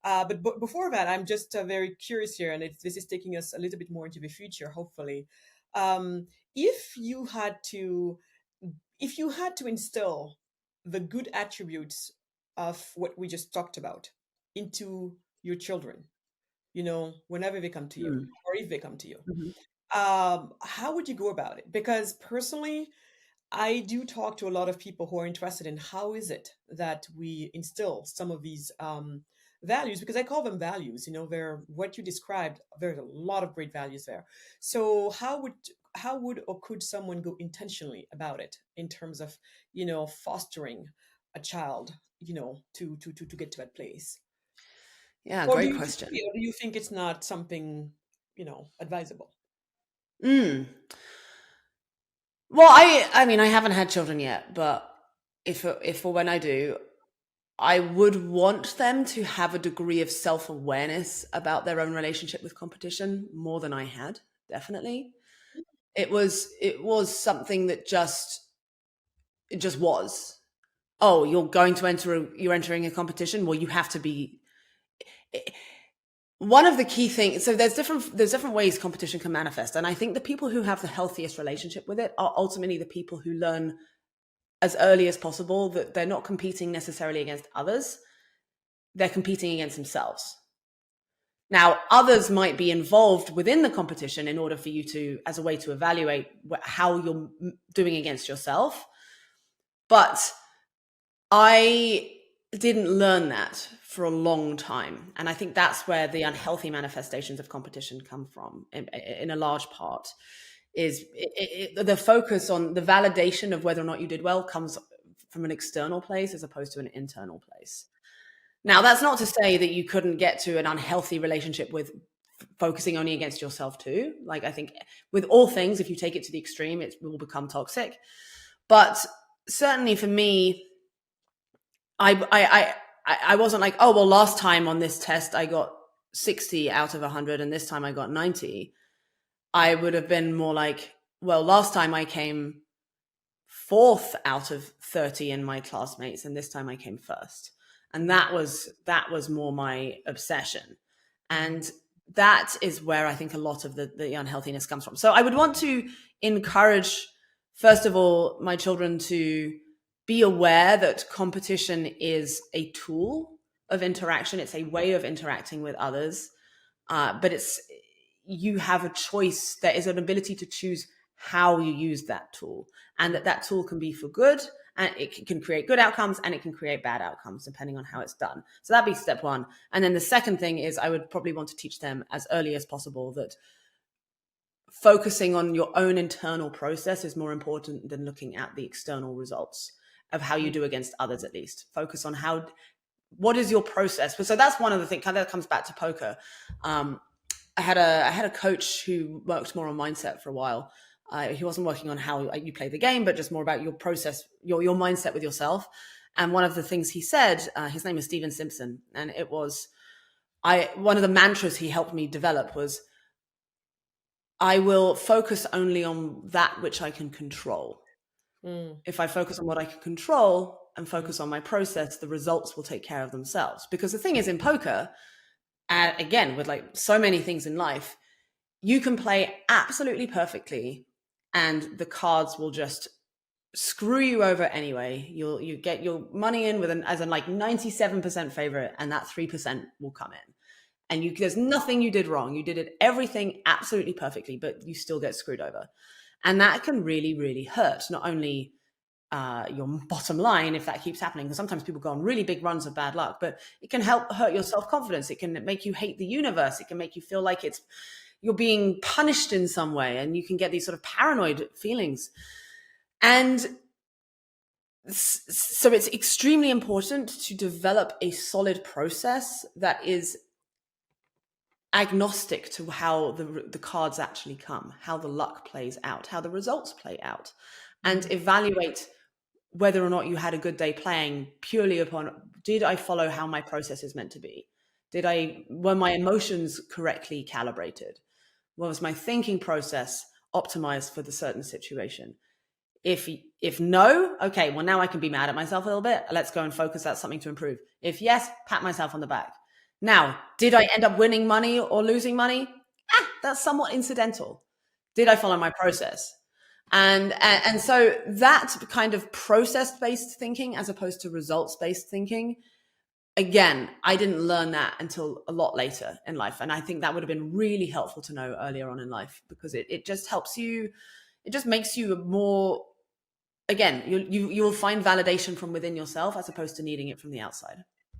But before that, I'm just very curious here, and this is taking us a little bit more into the future, hopefully. Um, if you had to, if you had to instill the good attributes of what we just talked about into your children, whenever they come to you, Mm. or if they come to you, Mhm. how would you go about it? Because personally, I do talk to a lot of people who are interested in how is it that we instill some of these values, because I call them values. They're what you described. There's a lot of great values there. So how would or could someone go intentionally about it in terms of fostering a child, to get to that place? Yeah, Or do great you question. disagree? Or do you think it's not something advisable? Mm. Well, I mean, I haven't had children yet, but if or when I do, I would want them to have a degree of self-awareness about their own relationship with competition more than I had, definitely. It was something that it just was. Oh, you're entering a competition. Well, you have to be one of the key things. So there's different ways competition can manifest, and I think the people who have the healthiest relationship with it are ultimately the people who learn as early as possible that they're not competing necessarily against others, they're competing against themselves. Now, others might be involved within the competition in order for you to, as a way to evaluate how you're doing against yourself. But I didn't learn that for a long time. And I think that's where the unhealthy manifestations of competition come from in a large part. The focus on the validation of whether or not you did well comes from an external place as opposed to an internal place. Now, that's not to say that you couldn't get to an unhealthy relationship with focusing only against yourself too. Like, I think with all things, if you take it to the extreme, it will become toxic. But certainly for me, I wasn't like, oh, well, last time on this test, I got 60 out of 100, and this time I got 90. I would have been more like, well, last time I came fourth out of 30 in my classmates, and this time I came first. And that was more my obsession. And that is where I think a lot of the unhealthiness comes from. So I would want to encourage, first of all, my children to be aware that competition is a tool of interaction. It's a way of interacting with others. But you have a choice. There is an ability to choose how you use that tool, and that tool can be for good, and it can create good outcomes, and it can create bad outcomes depending on how it's done. So that'd be step one. And then the second thing is I would probably want to teach them as early as possible that focusing on your own internal process is more important than looking at the external results of how you do against others. At least focus on what is your process. So that's one of the things that comes back to poker. I had a coach who worked more on mindset for a while. He wasn't working on how you play the game, but just more about your process, your mindset with yourself. And one of the things he said, his name is Steven Simpson, and it was one of the mantras he helped me develop was, I will focus only on that which I can control. Mm, If I focus on what I can control and focus on my process, the results will take care of themselves. Because the thing is, in poker, again, with like so many things in life, you can play absolutely perfectly and the cards will just screw you over anyway. You get your money in as a like 97% favorite, and that 3% will come in. And there's nothing you did wrong. You did everything absolutely perfectly, but you still get screwed over. And that can really, really hurt not only your bottom line if that keeps happening, because sometimes people go on really big runs of bad luck, but it can hurt your self-confidence. It can make you hate the universe. It can make you feel like you're being punished in some way, and you can get these sort of paranoid feelings. And so it's extremely important to develop a solid process that is agnostic to how the cards actually come, how the luck plays out, how the results play out, and evaluate whether or not you had a good day playing purely upon, did I follow how my process is meant to be? Were my emotions correctly calibrated? Was my thinking process optimized for the certain situation? If no, okay, well, now I can be mad at myself a little bit. Let's go and focus. That's something to improve. If yes, pat myself on the back. Now, did I end up winning money or losing money? That's somewhat incidental. Did I follow my process? And so that kind of process-based thinking as opposed to results-based thinking, again, I didn't learn that until a lot later in life. And I think that would have been really helpful to know earlier on in life, because it just helps you, it just makes you more, again, you will find validation from within yourself as opposed to needing it from the outside.